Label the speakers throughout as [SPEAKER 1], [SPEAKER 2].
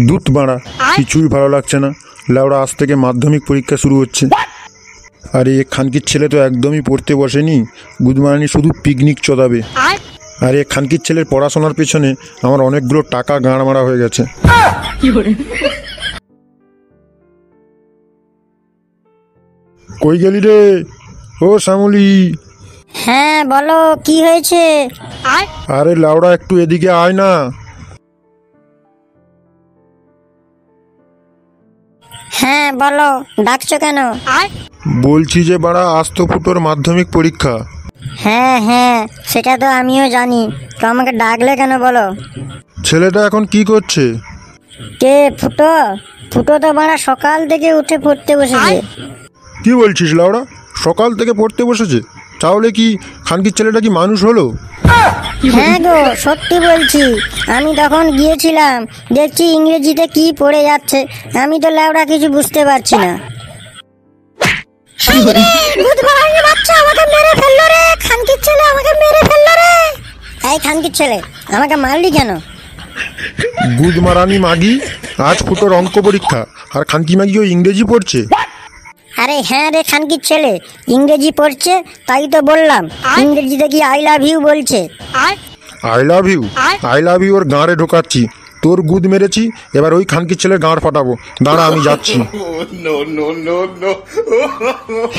[SPEAKER 1] দুধ বাড়া, কিছুই ভালো লাগছে না। লেওড়া আজ থেকে মাধ্যমিক পরীক্ষা শুরু হচ্ছে। আরে খানকির ছেলে তো একদমই পড়তে বসেনি, গুদমারানি শুধু পিকনিক চদাবে। আরে খানকির ছেলের পড়াশোনার পেছনে আমার অনেকগুলো টাকা গাঁড় মারা হয়ে গেছে। কই গেলি রে ও শ্যামলি?
[SPEAKER 2] হ্যাঁ বলো, কি হয়েছে?
[SPEAKER 1] আরে লাউড়া একটু এদিকে আয় না।
[SPEAKER 2] হ্যাঁ বলো, ডাকছো কেন?
[SPEAKER 1] বলছি যে বাড়া আজ তো ফুটোর মাধ্যমিক পরীক্ষা।
[SPEAKER 2] হ্যাঁ হ্যাঁ, সেটা তো আমিও জানি, তো আমাকে ডাকলে কেন বলো?
[SPEAKER 1] ছেলেটা এখন কি করছে?
[SPEAKER 2] কে? ফুটো? ফুটো তো বাড়া সকাল থেকে উঠে পড়তে বসেছে।
[SPEAKER 1] কি বলছিস লাউড়া? সকাল থেকে পড়তে বসেছে? তাহলে কি খানকির ছেলেটা কি মানুষ হলো?
[SPEAKER 2] হ্যাঁ গো, সত্যি বলছি। আমি তখন গিয়েছিলাম, দেখছি ইংরেজিতে কি পড়ে যাচ্ছে, আমি তো লেওড়া কিছু বুঝতে পারছি না। বাচ্চা আমাকে মেরে ফেললো রে, খানকির ছেলে আমাকে মেরে ফেললো রে। এই খানকির ছেলে, আমাকে মারলি কেন?
[SPEAKER 1] গুদমারানি মাগি, আজ ফুটোর অঙ্ক পরীক্ষা আর খানকি মাগি ও ইংরেজি পড়ছে।
[SPEAKER 2] আরে হ্যাঁ রে খানকির ছেলে, ইংরেজি পড়ছে, তাই তো বললাম। ইংরেজিতে কি আই লাভ ইউ বলছে।
[SPEAKER 1] I love you? I love you ওর গাঁড়ে ঢোকাচ্ছি। তোর গুদ মেরেছি, এবার ওই খানকির ছেলের গাঁড় ফাটাবো। দাঁড়া, আমি যাচ্ছি।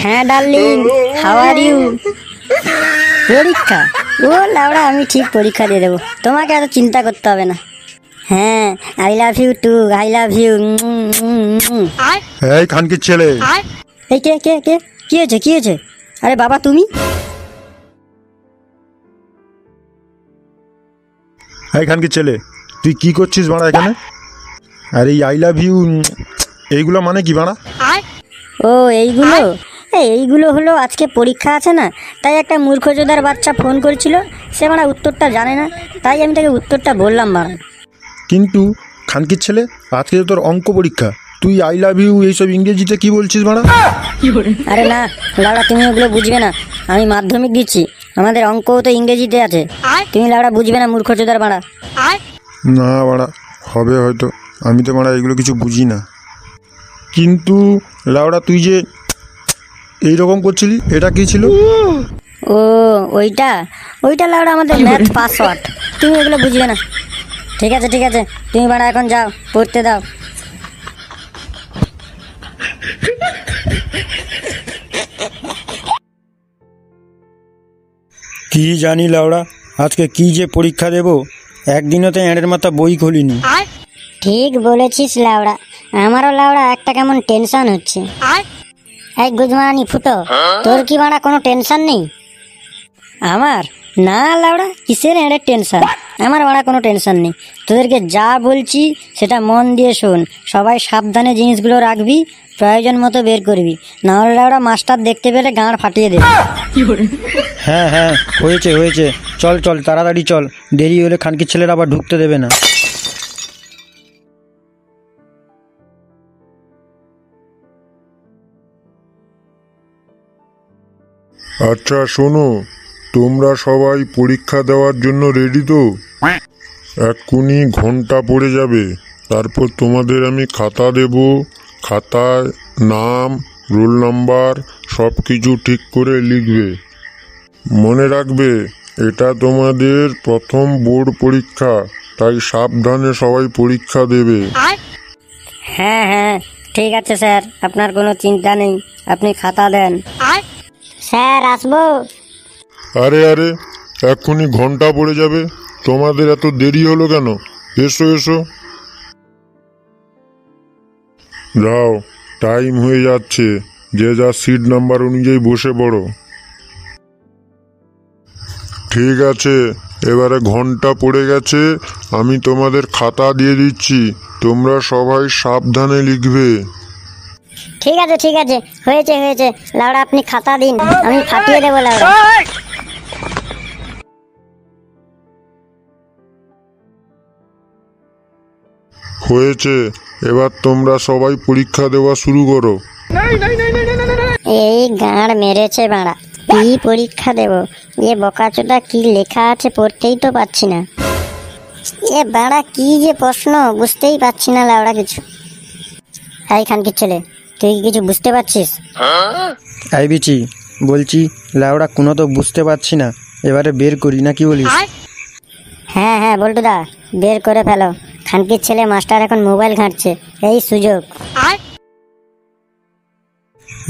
[SPEAKER 2] হ্যাঁ ডার্লিং, হাউ আর ইউ? পরীক্ষা? ও লাউড়া, আমি ঠিক পরীক্ষা দিয়ে দেবো, তোমাকে এত চিন্তা করতে হবে না। হ্যাঁ, I love you too, I love you.
[SPEAKER 1] এই খানকির ছেলে।
[SPEAKER 2] এই কে কে কে? কি হয়েছে, কি হয়েছে? আরে বাবা তুমি?
[SPEAKER 1] এই খানকির ছেলে, তুই কি করছিস বাড়া এখানে? আর এই আই লাভ ইউ এইগুলো মানে কি বাড়া?
[SPEAKER 2] ও এইগুলো, এইগুলো হলো আজকে পরীক্ষা আছে না, তাই একটা মূর্খচোদার বাচ্চা ফোন করেছিল, সে মানে উত্তরটা জানে না, তাই আমি তাকে উত্তরটা বললাম বাড়া।
[SPEAKER 1] কিন্তু খানকির ছেলে, আজকে তো তোর অঙ্ক পরীক্ষা, তুই আই লাভ ইউ এইসব ইংরেজিতে কি বলছিস বাড়া?
[SPEAKER 2] আরে না লাউড়া, তুমি ওগুলো বুঝবে না, আমি মাধ্যমিক দিচ্ছি, আমাদের অঙ্কও তো ইংরেজিতে আছে, তুমি লাউড়া বুঝবে না, মূর্খচোদার বাড়া।
[SPEAKER 1] না বাড়া, হবে হয়তো, আমি তো বাড়া এগুলো কিছু বুঝি না। কিন্তু লাউড়া, তুই যে এইরকম করছিলি, এটা কি ছিল?
[SPEAKER 2] ও ওইটা, ওইটা লাউড়া আমাদের ম্যাথ পাসওয়ার্ড, তুমি এগুলো বুঝবে না। ঠিক আছে ঠিক আছে, তুমি বাড়া এখন যাও, পড়তে দাও।
[SPEAKER 1] কি জানি লাউড়া, আজকে কি যে পরীক্ষা দেব, একদিনও তো এঁড়ের মাথা বই খুলিনি।
[SPEAKER 2] ঠিক বলেছিস লাউড়া, আমারও লাউড়া একটা কেমন টেনশন হচ্ছে। এই গুদমারানি ফুটো, তোর কি বাড়া কোনো টেনশন নেই? আমার? না লাউড়া, কিসের এঁড়ের টেনশন, আমার বাড়া কোনো টেনশন নেই। তোদেরকে যা বলছি সেটা মন দিয়ে শোন, সবাই সাবধানে জিনিসগুলো রাখবি, প্রয়োজন মতো বের করবি, না হলে লাউড়া মাস্টার দেখতে পেলে গাঁড় ফাটিয়ে দেবে।
[SPEAKER 3] হ্যাঁ হ্যাঁ, হয়েছে হয়েছে, চল চল তাড়াতাড়ি চল, দেরি হলে খানকির ছেলেরা আবার ঢুকতে দেবে না।
[SPEAKER 4] আচ্ছা শোনো, তোমরা সবাই পরীক্ষা দেওয়ার জন্য রেডি তো? এক্ষুনি ঘন্টা পড়ে যাবে, তারপর তোমাদের আমি খাতা দেব, খাতায় নাম, রোল নাম্বার সব কিছু ঠিক করে লিখবে। মনে রাখবে, এটা তোমাদের প্রথম বোর্ড পরীক্ষা, তাই সাবধানে সবাই পরীক্ষা দেবে।
[SPEAKER 2] হ্যাঁ হ্যাঁ ঠিক আছে স্যার, আপনার কোনো চিন্তা নেই, আপনি খাতা দেন। স্যার আসবো?
[SPEAKER 4] আরে আরে, এক্ষুনি ঘন্টা পড়ে যাবে, তোমাদের এত দেরি হলো কেন? এসো এসো, যাও, টাইম হয়ে যাচ্ছে, যে যা সিট নাম্বার অনুযায়ী বসে পড়ো। ঠিক আছে, এবারে ঘন্টা পড়ে গেছে, আমি তোমাদের খাতা দিয়ে দিচ্ছি, তোমরা সবাই সাবধানে লিখবে।
[SPEAKER 2] ঠিক আছে ঠিক আছে, হয়েছে হয়েছে, লাউড়া আপনি খাতা দিন, আমি ফাটিয়ে দেবো লাউড়া।
[SPEAKER 4] হয়েছে, এবার তোমরা সবাই পরীক্ষা দেওয়া শুরু করো।
[SPEAKER 2] এই গাঁড় মেরেছে বাড়া, কি পরীক্ষা দেব, এ বোকাচোদা কি লেখা আছে পড়তেই তো পাচ্ছি না। এ বাড়া কি যে প্রশ্ন, বুঝতেই পারছি না লাউড়া কিছু। এই খানকির ছেলে, তুই কি কিছু বুঝতে পারছিস?
[SPEAKER 3] এই বিচি, বলছি লেওড়া কোনো তো বুঝতে পারছি না, এবারে বের করি না কি বলিস?
[SPEAKER 2] হ্যাঁ হ্যাঁ বল্টুদা, বের করে ফেলো। খানকির ছেলে মাস্টার এখন মোবাইল ঘাঁটছে, এই সুযোগ।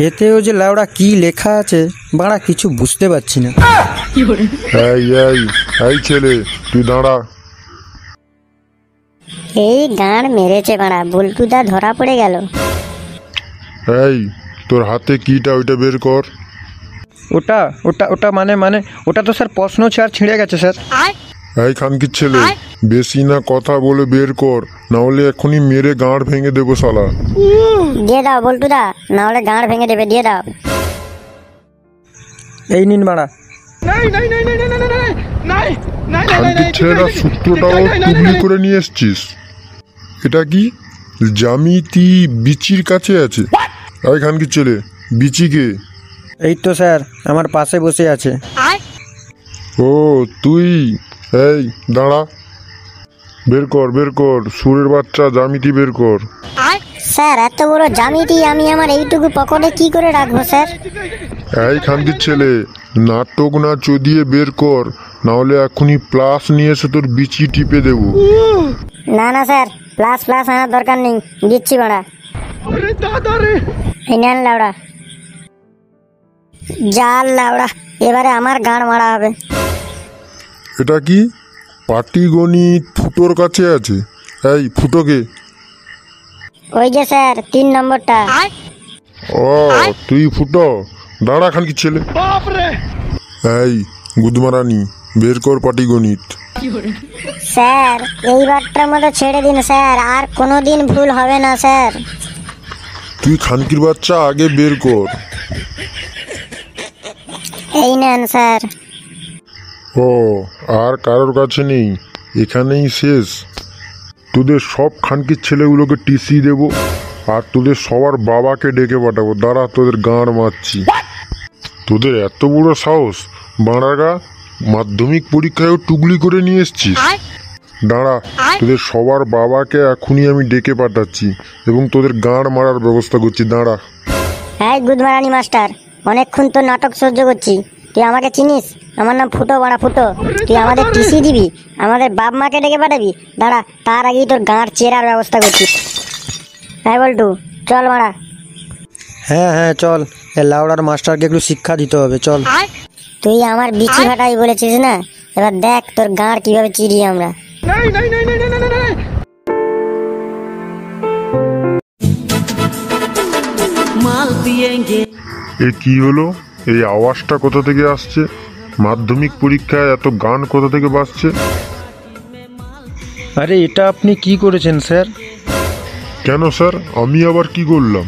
[SPEAKER 3] এতেও যে লেওড়া কি লেখা আছে বাড়া কিছু বুঝতে পারছি না।
[SPEAKER 4] এই এই এই ছেলে, তুই দাঁড়া।
[SPEAKER 2] এই গাঁড় মেরেছে বাড়া, বল্টুদা ধরা পড়ে গেল।
[SPEAKER 4] এই তোর হাতে কিটা, ওইটা বের কর।
[SPEAKER 3] ওটা ওটা ওটা মানে মানে ওটা তো স্যার প্রশ্ন ছিঁড়ে গেছে স্যার।
[SPEAKER 4] এই খানকির ছেলে, বেশি না কথা বলে বের কর, না হলে এখনই মেরে গাঁড় ভেঙে দেবো শালা।
[SPEAKER 2] দিয়ে দাও বল্টুদা, না হলে গাঁড় ভেঙে দেবে, দিয়ে দাও।
[SPEAKER 3] এই নিন বাড়া।
[SPEAKER 4] খানকির ছেলেরা সূত্রটাও টুকলি করে নিয়ে এসছিস। এটা কি জ্যামিতি বিচির কাছে আছে? এই খানকির ছেলে, বিচিকে?
[SPEAKER 3] এই তো স্যার আমার পাশে বসে আছে।
[SPEAKER 4] ও তুই, এই দাঁড়া, বের কর বের কর, সুরের বাচ্চা জ্যামিতি বের কর।
[SPEAKER 2] স্যার এত বড় জ্যামিতি আমি আমার এইটুকু পকেটে কি করে রাখবো স্যার?
[SPEAKER 4] এই খানকির ছেলে, নাটক না চদিয়ে বের কর, না হলে এখনই প্লাস নিয়ে এসে তোর বিচি টিপে দেবো।
[SPEAKER 2] না না স্যার, প্লাস প্লাস আনার দরকার নেই, দিচ্ছি বাড়া। এই নেন লাউড়া। জাল লাউড়া, এবারে আমার গাঁড় মারা হবে।
[SPEAKER 4] এটা কি পাটিগণিত ফুটোর কাছে আছে? এই ফুটোকে?
[SPEAKER 2] ওই যে স্যার 3 নম্বরটা।
[SPEAKER 4] ও তুই ফুটো, দাঁড়া খানকির ছেলে। এই গুদমারানি, বের কর পাটিগণিত।
[SPEAKER 2] স্যার এইবারটার মতো ছেড়ে দিন স্যার, আর কোনোদিন ভুল হবে না স্যার।
[SPEAKER 4] তুই খানকির বাচ্চা আগে বের কর।
[SPEAKER 2] এই নেন স্যার।
[SPEAKER 4] ও আর কারোর কাছে নেই, এখানেই শেষ? তোদের সব খানকির ছেলেগুলোকে টিসি দেব, আর তোদের সবার বাবাকে ডেকে পাঠাবো। দাঁড়া, তোদের গাঁড় মারছি। তোদের এত বড় সাহস, বাঁড়াগা, মাধ্যমিক পরীক্ষায়ও টুকলি করে নিয়ে এসছিস। দাঁড়া, তোদের সবার বাবাকে এখনই আমি ডেকে পাঠাচ্ছি এবং তোদের গাঁড় মারার ব্যবস্থা করছি। দাঁড়া।
[SPEAKER 2] হ্যাঁ গুদমারানি মাস্টার, অনেকক্ষণ তো নাটক সহ্য করছি। তুই আমাকে চিনিস? আমার নাম ফুটো বাড়া, ফুটো। তুই আমাদের টিসি দিবি, আমাদের বাপ মাকে ডেকে পাঠাবি? দাঁড়া, তার আগেই তোর গাঁড় চেরার ব্যবস্থা করছি। হ্যাঁ বল্টু, চল বাড়া।
[SPEAKER 3] হ্যাঁ হ্যাঁ চল, এ লাউড়ার মাস্টারকে একটু শিক্ষা দিতে হবে, চল।
[SPEAKER 2] তুই আমার বিচি ফাটাই বলেছিস না, এবার দেখ তোর গাঁড় কিভাবে চিরি আমরা।
[SPEAKER 4] এ কি হলো? এই আওয়াজটা কোথা থেকে আসছে? মাধ্যমিক পরীক্ষায় এত গান কোথা থেকে বাজছে?
[SPEAKER 3] আরে এটা আপনি কি করেছেন স্যার?
[SPEAKER 4] কেন স্যার, আমি আবার কি করলাম?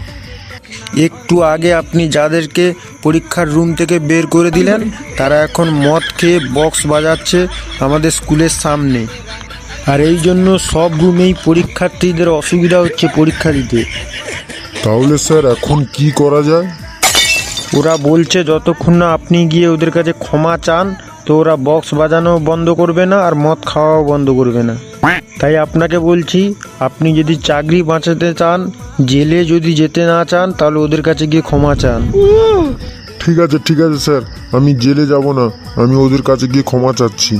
[SPEAKER 3] একটু আগে আপনি যাদেরকে পরীক্ষার রুম থেকে বের করে দিলেন, তারা এখন মদ খেয়ে বক্স বাজাচ্ছে আমাদের স্কুলের সামনে। আর এই জন্য সব রুমেই পরীক্ষার্থীদের অসুবিধা হচ্ছে পরীক্ষা দিতে।
[SPEAKER 4] তাহলে স্যার এখন কি করা যায়?
[SPEAKER 3] ওরা বলছে যতক্ষণ না আপনি গিয়ে ওদের কাছে ক্ষমা চান, তো ওরা বক্স বাজানো বন্ধ করবে না আর মদ খাওয়াও বন্ধ করবে না। তাই আপনাকে বলছি, আপনি যদি চাকরি বাঁচাতে চান, জেলে যদি যেতে না চান, তাহলে ওদের কাছে গিয়ে ক্ষমা চান।
[SPEAKER 4] ঠিক আছে স্যার, আমি জেলে যাব না, আমি ওদের কাছে গিয়ে ক্ষমা চাচ্ছি।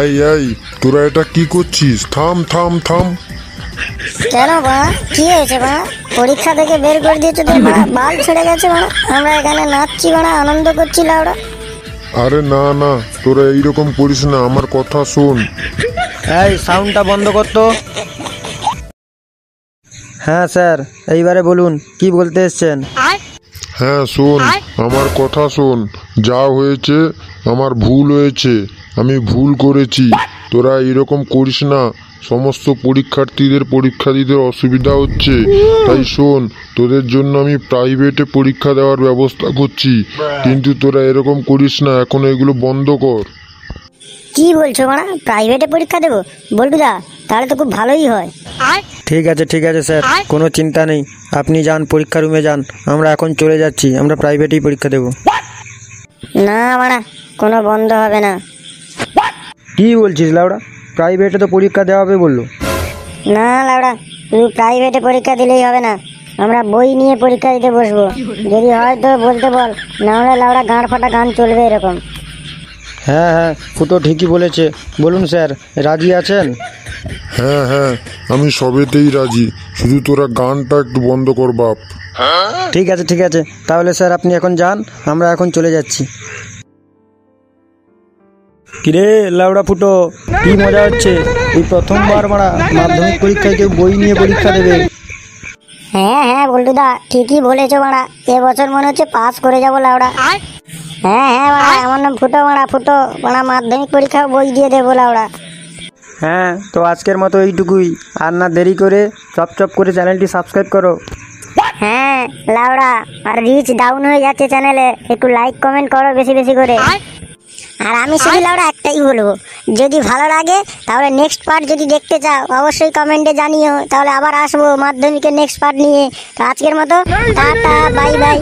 [SPEAKER 4] এই এই তোরা এটা কি করছিস? থাম থাম থাম।
[SPEAKER 2] কেন বা কি হয়েছে বা? পরীক্ষা থেকে বের করে দিয়েছে তো বাল ছেড়ে গেছে বা? আমরা এখানে নাচছি বা আনন্দ করছি লাউড়া।
[SPEAKER 4] আরে না না, তোরা এইরকম করিস না, আমার কথা শোন।
[SPEAKER 3] এই সাউন্ডটা বন্ধ করতো। হ্যাঁ স্যার, এইবারে বলুন কি বলতে এসছেন?
[SPEAKER 4] হ্যাঁ শোন, আমার কথা শোন। যা হয়েছে আমার ভুল হয়েছে, আমি ভুল করেছি। তোরা এরকম করিস না, সমস্ত পরীক্ষার্থীদের পরীক্ষা দিতে অসুবিধা হচ্ছে। তাই শোন, তোদের জন্য আমি প্রাইভেটে পরীক্ষা দেওয়ার ব্যবস্থা করছি, কিন্তু তোরা এরকম করিস না, এখন এগুলো বন্ধ কর।
[SPEAKER 2] কি বলছো মারা? প্রাইভেটে পরীক্ষা দেবো? বল্টুদা, তাহলে তো খুব ভালোই হয়।
[SPEAKER 3] ঠিক আছে স্যার, কোনো চিন্তা নেই, আপনি যান পরীক্ষা রুমে যান, আমরা এখন চলে যাচ্ছি, আমরা প্রাইভেটেই পরীক্ষা দেব।
[SPEAKER 2] না বাড়া, কোনো বন্ধ হবে না।
[SPEAKER 3] কি বলছিস লাউড়া? প্রাইভেটে তো পরীক্ষা দেওয়া হবে বললো।
[SPEAKER 2] না লাউড়া, তুই প্রাইভেটে পরীক্ষা দিলেই হবে না, আমরা বই নিয়ে পরীক্ষা দিতে বসবো। যদি হয় তো বলতে বল, না হলে লাউড়া গাঁড় ফাটা গান চলবে এরকম।
[SPEAKER 3] হ্যাঁ হ্যাঁ, ফুটো ঠিকই বলেছে। বলুন স্যার, রাজি আছেন?
[SPEAKER 4] হ্যাঁ হ্যাঁ, আমি সবেতেই রাজি, শুধু তোরা গানটা একটু বন্ধ কর বাপ।
[SPEAKER 3] ঠিক আছে ঠিক আছে, তাহলে স্যার আপনি এখন যান, আমরা এখন চলে যাচ্ছি। কিরে লাউড়া ফুটো, কি মজা হচ্ছে? এই প্রথমবার মারা মাধ্যমিক পরীক্ষায় কেউ বই নিয়ে পরীক্ষা দেবে।
[SPEAKER 2] হ্যাঁ হ্যাঁ বল্টুদা, ঠিকই বলেছো বাড়া, এবছর মনে হচ্ছে পাস করে যাবো লাউড়া। হ্যাঁ হ্যাঁ বাড়া, আমার নাম ফুটো বাড়া, ফুটো বাড়া, মাধ্যমিক পরীক্ষা বই দিয়ে দেবো লাউড়া।
[SPEAKER 3] হ্যাঁ, তো আজকের মতো এইটুকুই। আর না দেরি করে চপ করে চ্যানেলটি সাবস্ক্রাইব করো।
[SPEAKER 2] হ্যাঁ লাউড়া, আর রিচ ডাউন হয়ে যাচ্ছে চ্যানেলে, একটু লাইক কমেন্ট করো বেশি বেশি করে। আর আমি শুধু লাউড়া একটাই বলবো, যদি ভালো লাগে তাহলে নেক্সট পার্ট যদি দেখতে চাও অবশ্যই কমেন্টে জানিও, তাহলে আবার আসবো মাধ্যমিকের নেক্সট পার্ট নিয়ে। তো আজকের মতো টাটা, বাই বাই।